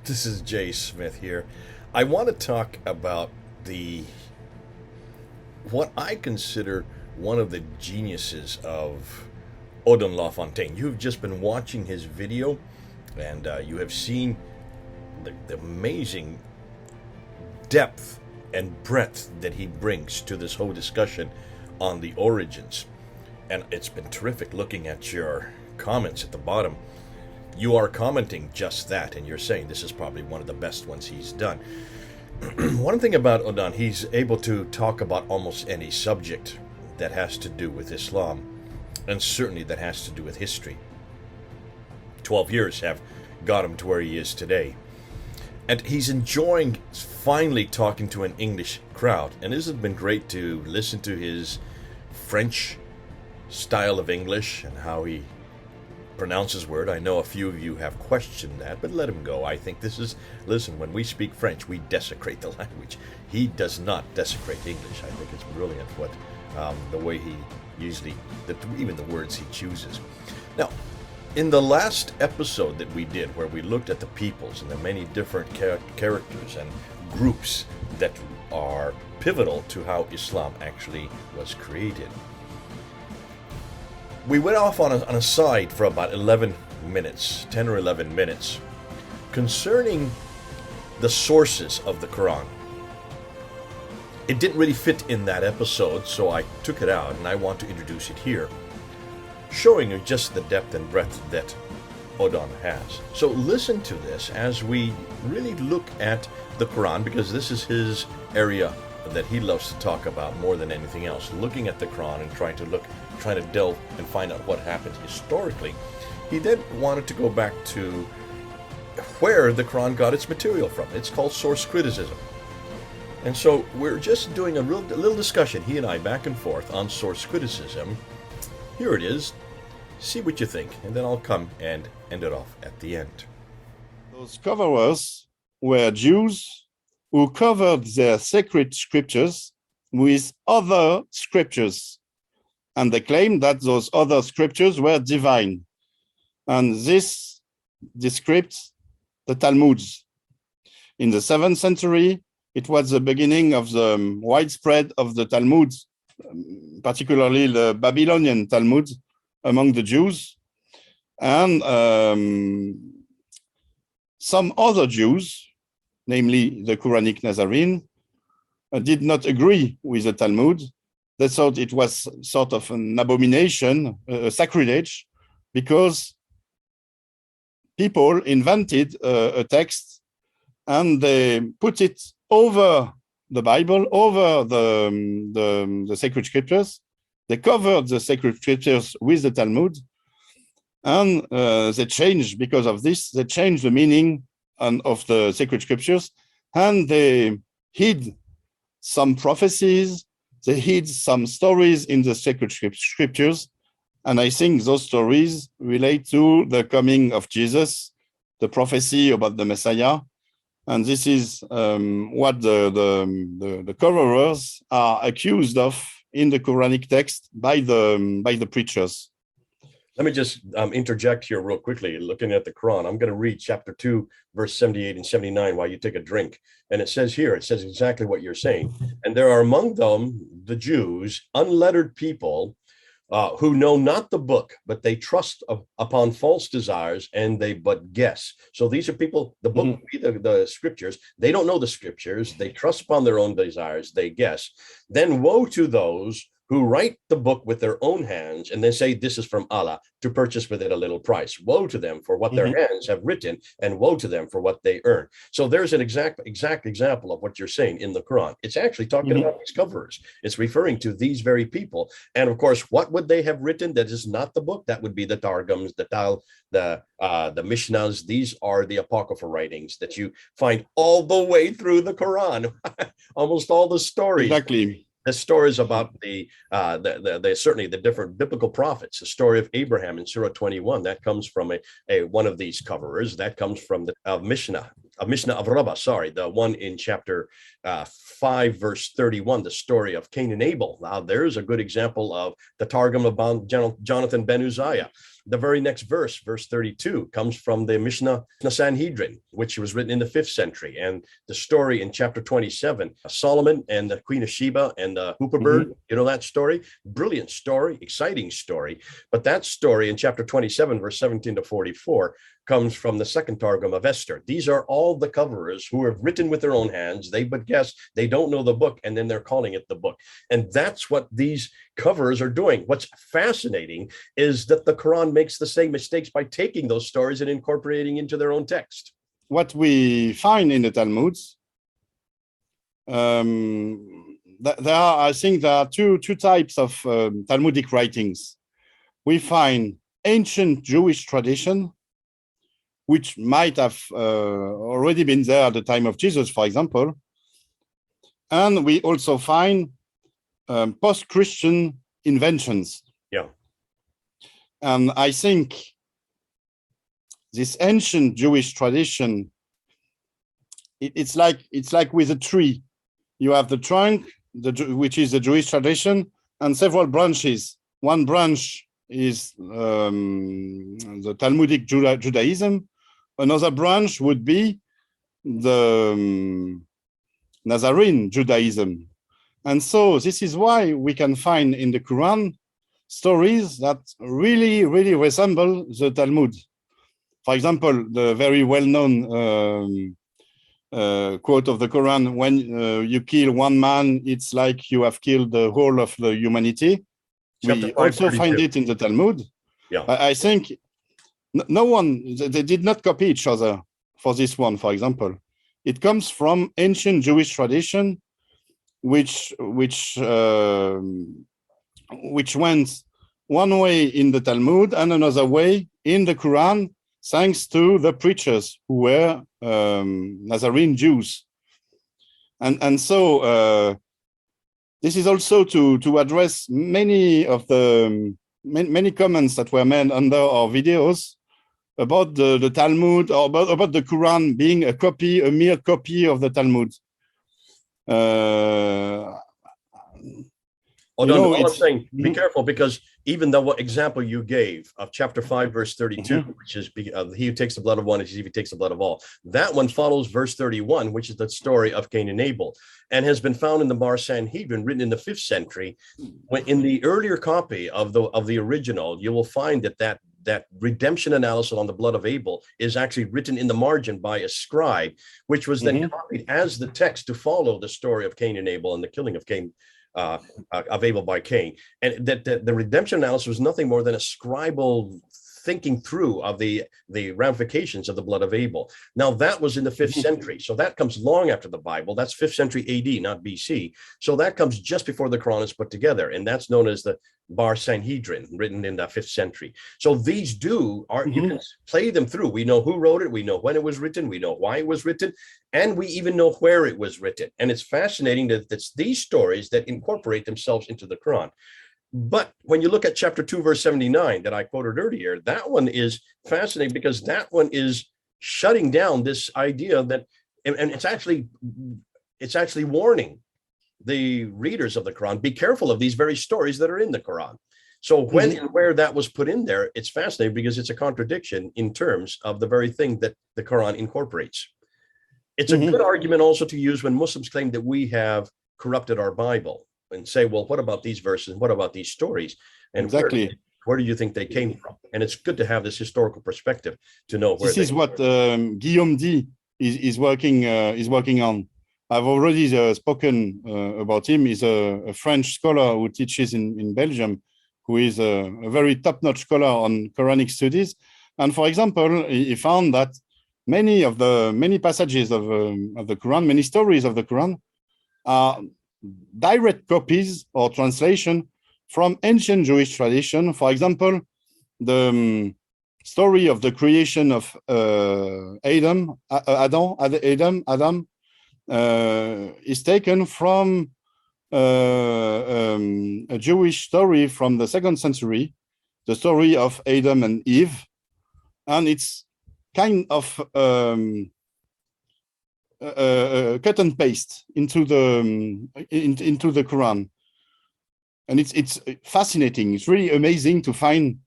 This is Jay Smith here. I want to talk about the what I consider one of the geniuses of Odin LaFontaine. You've just been watching his video, and you have seen the amazing depth and breadth that he brings to this whole discussion on the origins. And it's been terrific looking at your comments at the bottom. You are commenting just that, and you're saying this is probably one of the best ones he's done. One thing about Odin, he's able to talk about almost any subject that has to do with Islam, and certainly that has to do with history. 12 years have got him to where he is today. And he's enjoying finally talking to an English crowd. And this has been great to listen to his French style of English and how he pronounces word. I know a few of you have questioned that, but let him go. I think this is, listen, when we speak French, we desecrate the language. He does not desecrate English. I think it's brilliant what the way he usually, even the words he chooses. Now, in the last episode that we did, where we looked at the peoples and the many different characters and groups that are pivotal to how Islam actually was created, we went off on a side for about 11 minutes, 10 or 11 minutes, concerning the sources of the Qur'an. It didn't really fit in that episode, so I took it out, and I want to introduce it here, showing you just the depth and breadth that Odin has. So listen to this as we really look at the Qur'an, because this is his area that he loves to talk about more than anything else, looking at the Qur'an and trying to delve and find out what happened historically. He then wanted to go back to where the Qur'an got its material from. It's called source criticism. And so we're just doing a little discussion, he and I, back and forth on source criticism. Here it is. See what you think, and then I'll come and end it off at the end. Those coverers were Jews who covered their sacred scriptures with other scriptures. And they claimed that those other scriptures were divine. And this describes the Talmuds. In the 7th century, it was the beginning of the widespread of the Talmud, particularly the Babylonian Talmud among the Jews. And some other Jews, namely the Quranic Nazarene, did not agree with the Talmud. They thought it was sort of an abomination, a sacrilege, because people invented a text and they put it over the Bible, over the sacred scriptures. They covered the sacred scriptures with the Talmud, and they changed, because of this, they changed the meaning of the sacred scriptures, and they hid some prophecies, they hid some stories in the sacred scriptures, and I think those stories relate to the coming of Jesus, the prophecy about the Messiah, and this is what the coverers are accused of in the Quranic text by the preachers. Let me just interject here real quickly. Looking at the Quran, I'm going to read chapter 2, verse 78 and 79 while you take a drink. And it says here, it says exactly what you're saying. And there are among them, the Jews, unlettered people who know not the book, but they trust upon false desires, and they but guess. So these are people, the book would be the scriptures. They don't know the scriptures. They trust upon their own desires. They guess. Then woe to those who write the book with their own hands and then say this is from Allah, to purchase with it a little price. Woe to them for what their hands have written, and woe to them for what they earn. So there's an exact example of what you're saying in the Quran. It's actually talking about these coverers. It's referring to these very people. And of course, what would they have written that is not the book? That would be the Targums, the Mishnahs. These are the apocryphal writings that you find all the way through the Quran. Almost all the stories. Exactly. The stories about certainly the different biblical prophets. The story of Abraham in Surah 21, that comes from one of these coverers. That comes from the Mishnah of Rabbah, the one in chapter 5, verse 31, the story of Cain and Abel. Now, there's a good example of the Targum of Jonathan ben Uzziah. The very next verse, verse 32, comes from the Mishnah Sanhedrin, which was written in the 5th century. And the story in chapter 27, Solomon and the Queen of Sheba and the hoopoe bird, you know that story? Brilliant story, exciting story. But that story in chapter 27, verse 17 to 44, comes from the second Targum of Esther. These are all the coverers who have written with their own hands. They but guess, they don't know the book, and then they're calling it the book. And that's what these coverers are doing. What's fascinating is that the Quran makes the same mistakes by taking those stories and incorporating into their own text. What we find in the Talmuds, I think there are two types of Talmudic writings. We find ancient Jewish tradition, which might have already been there at the time of Jesus, for example. And we also find post-Christian inventions. Yeah. And I think this ancient Jewish tradition, it's like with a tree. You have the trunk, which is the Jewish tradition, and several branches. One branch is the Talmudic Judaism. Another branch would be the Nazarene Judaism. And so this is why we can find in the Quran stories that really, really resemble the Talmud. For example, the very well-known quote of the Quran, when you kill one man, it's like you have killed the whole of the humanity. We also find it in the Talmud. Yeah. I think no one, they did not copy each other for this one, for example. It comes from ancient Jewish tradition, which went one way in the Talmud and another way in the Quran, thanks to the preachers who were Nazarene Jews. And so this is also to address many of the many comments that were made under our videos about the Talmud, or about the Quran being a mere copy of the Talmud. All I'm saying, be careful, because even though what example you gave of chapter 5, verse 32, which is he who takes the blood of one is he who takes the blood of all, that one follows verse 31, which is the story of Cain and Abel, and has been found in the Bar Sanhedrin, written in the 5th century. When in the earlier copy of the original, you will find that redemption analysis on the blood of Abel is actually written in the margin by a scribe, which was then copied as the text to follow the story of Cain and Abel and the killing of Cain. Of Abel by Cain, and that the redemption analysis was nothing more than a scribal thinking through of the ramifications of the blood of Abel. Now that was in the 5th century, so that comes long after the Bible. That's 5th century AD, not BC. So that comes just before the Quran is put together, and that's known as the Bar Sanhedrin, written in the 5th century. So these you can play them through. We know who wrote it, we know when it was written, we know why it was written, and we even know where it was written. And it's fascinating that it's these stories that incorporate themselves into the Quran. But when you look at chapter 2, verse 79 that I quoted earlier, that one is fascinating, because that one is shutting down this idea that, and it's actually warning the readers of the Quran, be careful of these very stories that are in the Quran. So when and where that was put in there, it's fascinating, because it's a contradiction in terms of the very thing that the Quran incorporates. It's a good argument also to use when Muslims claim that we have corrupted our Bible, and say, well, what about these verses? What about these stories? And exactly, where do you think they came from? And it's good to have this historical perspective to know where. This is what Guillaume D is working on. I've already spoken about him. He's a French scholar who teaches in Belgium, who is a very top-notch scholar on Quranic studies. And for example, he found that many passages of the Quran, many stories of the Quran, are direct copies or translation from ancient Jewish tradition. For example, the story of the creation of Adam is taken from a Jewish story from the 2nd century, the story of Adam and Eve, and it's kind of cut and paste into the Quran, and it's fascinating. It's really amazing to find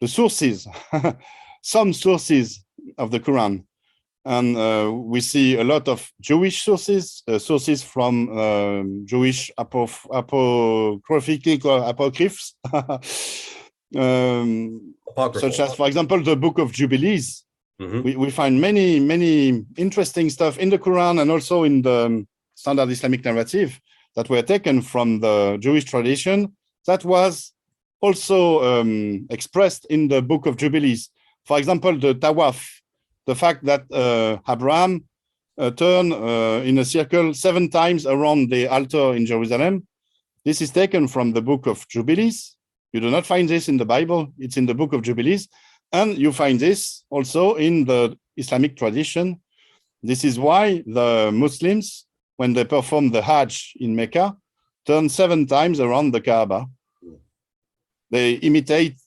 the sources, some sources of the Quran. And we see a lot of Jewish sources, sources from Jewish apocryphs, such as, for example, the Book of Jubilees. Mm-hmm. We find many interesting stuff in the Quran and also in the standard Islamic narrative that were taken from the Jewish tradition that was also expressed in the Book of Jubilees. For example, the Tawaf, the fact that Abraham turned in a circle 7 times around the altar in Jerusalem. This is taken from the Book of Jubilees. You do not find this in the Bible. It's in the Book of Jubilees. And you find this also in the Islamic tradition. This is why the Muslims, when they perform the Hajj in Mecca, turn 7 times around the Kaaba. They imitate,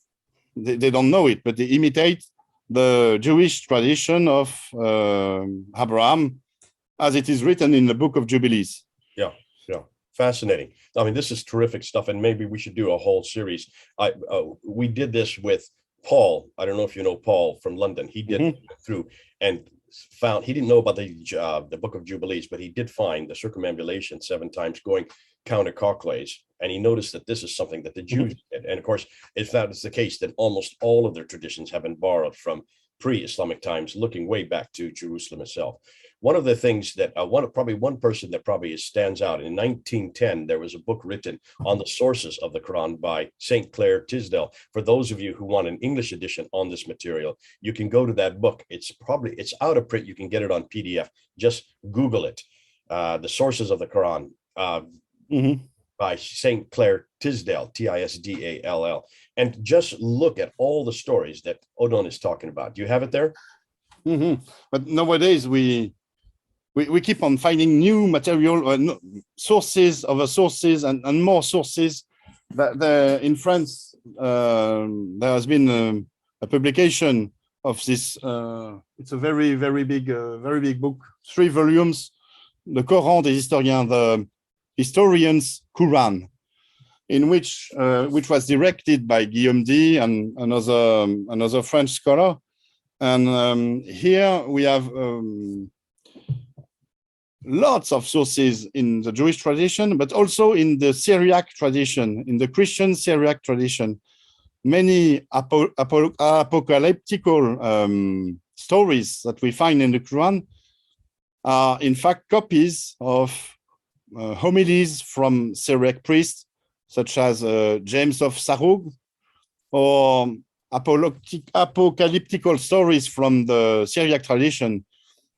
they don't know it, but they imitate the Jewish tradition of Abraham as it is written in the Book of Jubilees. Yeah. Fascinating. I mean, this is terrific stuff, and maybe we should do a whole series. We did this with Paul. I don't know if you know Paul from London. He did through and found, he didn't know about the Book of Jubilees, but he did find the circumambulation 7 times going counterclockwise, and he noticed that this is something that the Jews did. And of course, if that is the case, then almost all of their traditions have been borrowed from pre-Islamic times, looking way back to Jerusalem itself. One of the things that one person that probably stands out, in 1910, there was a book written on the sources of the Quran by St. Clair Tisdale. For those of you who want an English edition on this material, you can go to that book. It's out of print. You can get it on PDF. Just Google it. The Sources of the Quran by St. Clair Tisdale, Tisdall. And just look at all the stories that Odon is talking about. Do you have it there? But nowadays, we keep on finding new material, sources over sources and more sources. In France, there has been a publication of this. It's a very big book, 3 volumes, Le Coran des historiens, the historians' Qur'an, in which was directed by Guillaume D and another French scholar. And here we have lots of sources in the Jewish tradition, but also in the Syriac tradition, in the Christian Syriac tradition. Many apocalyptical stories that we find in the Quran are in fact copies of homilies from Syriac priests, such as James of Sarug, or apocalyptical stories from the Syriac tradition.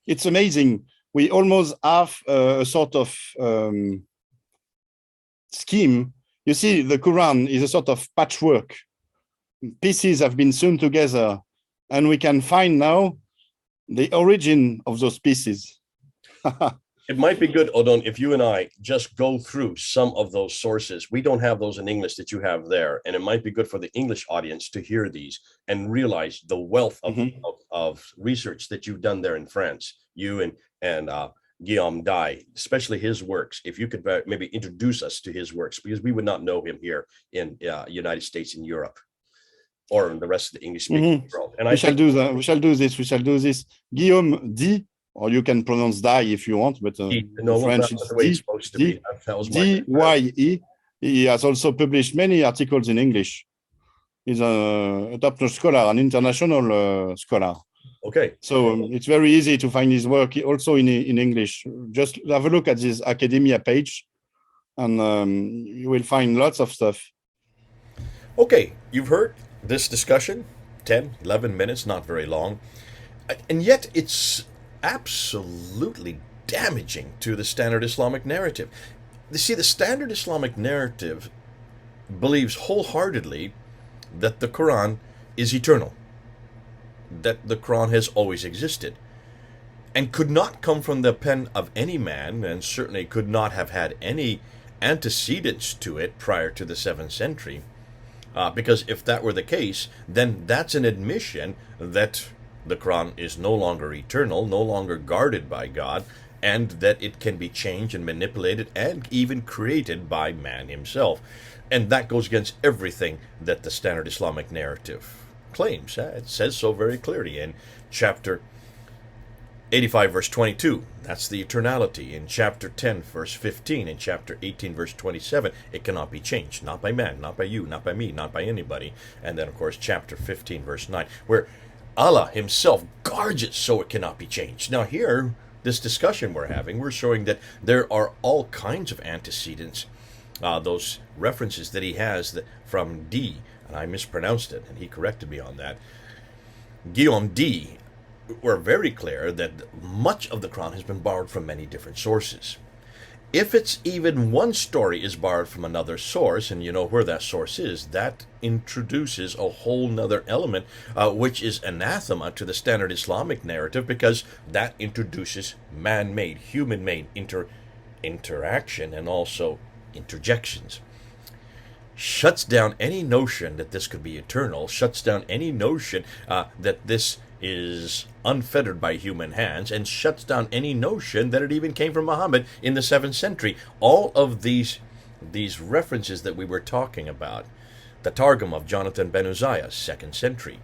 It's amazing. We almost have a sort of scheme. You see, the Quran is a sort of patchwork. Pieces have been sewn together, and we can find now the origin of those pieces. It might be good, Odon, if you and I just go through some of those sources. We don't have those in English that you have there, and it might be good for the English audience to hear these and realize the wealth of research that you've done there in France. You and Guillaume Dye, especially his works. If you could maybe introduce us to his works, because we would not know him here in United States and Europe, or in the rest of the English-speaking world. And we shall do that. We shall do this. Guillaume D, or you can pronounce Dye if you want, but French it's D-Y-E. He has also published many articles in English. He's a top-notch scholar, an international scholar. Okay. So it's very easy to find his work also in English. Just have a look at this academia page, and you will find lots of stuff. Okay, you've heard this discussion, 10, 11 minutes, not very long. And yet it's absolutely damaging to the standard Islamic narrative. You see, the standard Islamic narrative believes wholeheartedly that the Quran is eternal, that the Quran has always existed, and could not come from the pen of any man, and certainly could not have had any antecedents to it prior to the 7th century. Because if that were the case, then that's an admission that the Quran is no longer eternal, no longer guarded by God, and that it can be changed and manipulated and even created by man himself. And that goes against everything that the standard Islamic narrative claims. It says so very clearly in chapter 85, verse 22. That's the eternality. In chapter 10, verse 15. In chapter 18, verse 27, it cannot be changed. Not by man, not by you, not by me, not by anybody. And then, of course, chapter 15, verse 9, where Allah himself guards it so it cannot be changed. Now here, this discussion we're having, we're showing that there are all kinds of antecedents. Those references that he has from D, and I mispronounced it, and he corrected me on that. Guillaume D were very clear that much of the Quran has been borrowed from many different sources. If it's even one story is borrowed from another source, and you know where that source is, that introduces a whole nother element, which is anathema to the standard Islamic narrative, because that introduces man-made, human-made interaction and also interjections. Shuts down any notion that this could be eternal, shuts down any notion that this is unfettered by human hands, and shuts down any notion that it even came from Muhammad in the 7th century. All of these references that we were talking about, the Targum of Jonathan ben Uzziah, 2nd century,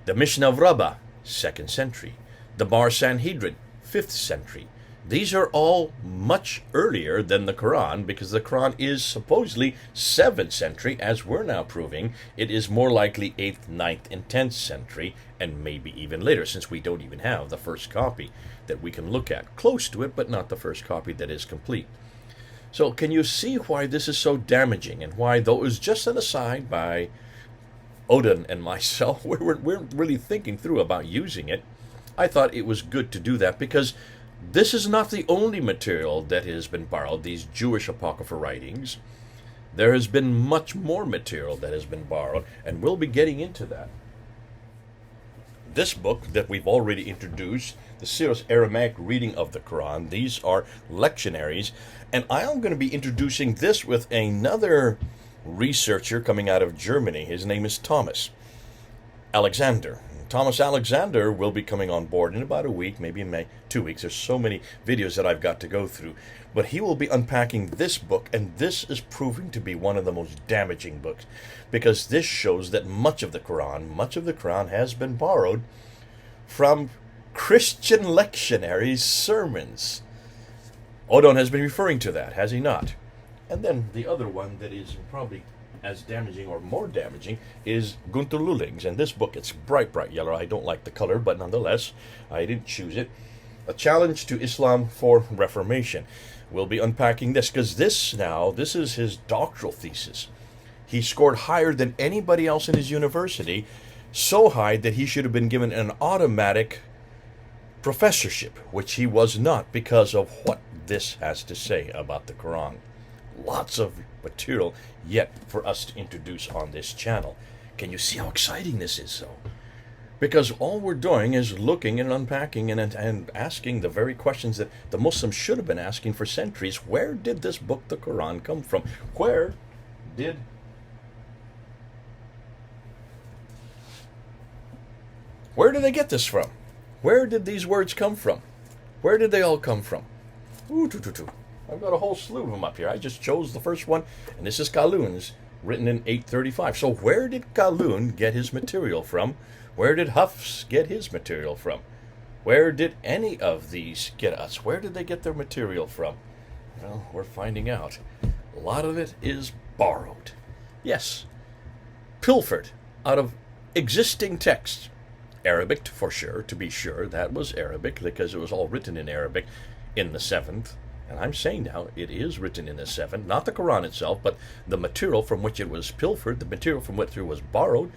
the Mishnah of Rabbah, 2nd century, the Bar Sanhedrin, 5th century. These are all much earlier than the Quran, because the Quran is supposedly 7th century, as we're now proving. It is more likely 8th, 9th, and 10th century, and maybe even later, since we don't even have the first copy that we can look at. Close to it, but not the first copy that is complete. So can you see why this is so damaging, and why, though it was just an aside by Odin and myself, we're really thinking through about using it. I thought it was good to do that, because this is not the only material that has been borrowed, these Jewish Apocrypha writings. There has been much more material that has been borrowed, and we'll be getting into that. This book that we've already introduced, the Syro-Aramaic reading of the Quran, these are lectionaries, and I'm going to be introducing this with another researcher coming out of Germany. His name is Thomas Alexander. Thomas Alexander will be coming on board in about a week, maybe in 2 weeks. There's so many videos that I've got to go through. But he will be unpacking this book, and this is proving to be one of the most damaging books, because this shows that much of the Quran has been borrowed from Christian lectionaries' sermons. Odon has been referring to that, has he not? And then the other one that is probably as damaging or more damaging is Gunther Lulling's. And this book, it's bright yellow. I don't like the color, but nonetheless, I didn't choose it. A Challenge to Islam for Reformation. We'll be unpacking this, because this is his doctoral thesis. He scored higher than anybody else in his university, so high that he should have been given an automatic professorship, which he was not, because of what this has to say about the Quran. Lots of material yet for us to introduce on this channel. Can you see how exciting this is, though? Because all we're doing is looking and unpacking and asking the very questions that the Muslims should have been asking for centuries. Where did this book, the Quran, come from? Where did they get this from? Where did these words come from? Where did they all come from? I've got a whole slew of them up here. I just chose the first one, and this is Qalun's, written in 835. So where did Qalun get his material from? Where did Hafs get his material from? Where did any of these get us? Where did they get their material from? Well, we're finding out. A lot of it is borrowed. Yes, pilfered out of existing texts. Arabic, for sure, to be sure. That was Arabic, because it was all written in Arabic in the 7th. And I'm saying now, it is written in the 7th, not the Quran itself, but the material from which it was pilfered, the material from which it was borrowed,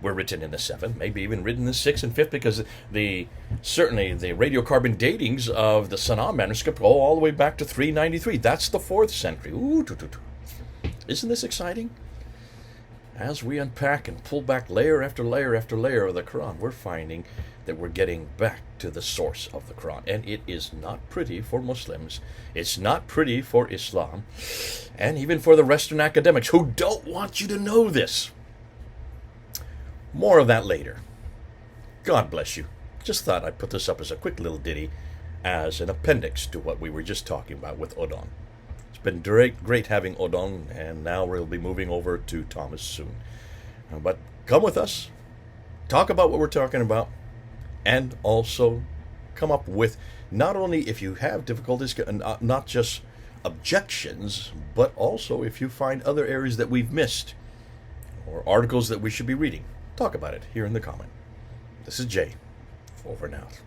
were written in the 7th, maybe even written in the 6th and 5th, because certainly the radiocarbon datings of the Sanaa manuscript go all the way back to 393. That's the 4th century. Isn't this exciting? As we unpack and pull back layer after layer after layer of the Quran, we're finding that we're getting back to the source of the Quran. And it is not pretty for Muslims. It's not pretty for Islam. And even for the Western academics who don't want you to know this. More of that later. God bless you. Just thought I'd put this up as a quick little ditty as an appendix to what we were just talking about with Odon. It's been great having Odon, and now we'll be moving over to Thomas soon. But come with us. talk about what we're talking about, and also come up with, not only if you have difficulties, not just objections, but also if you find other areas that we've missed or articles that we should be reading. Talk about it here in the comment. This is Jay, over and out.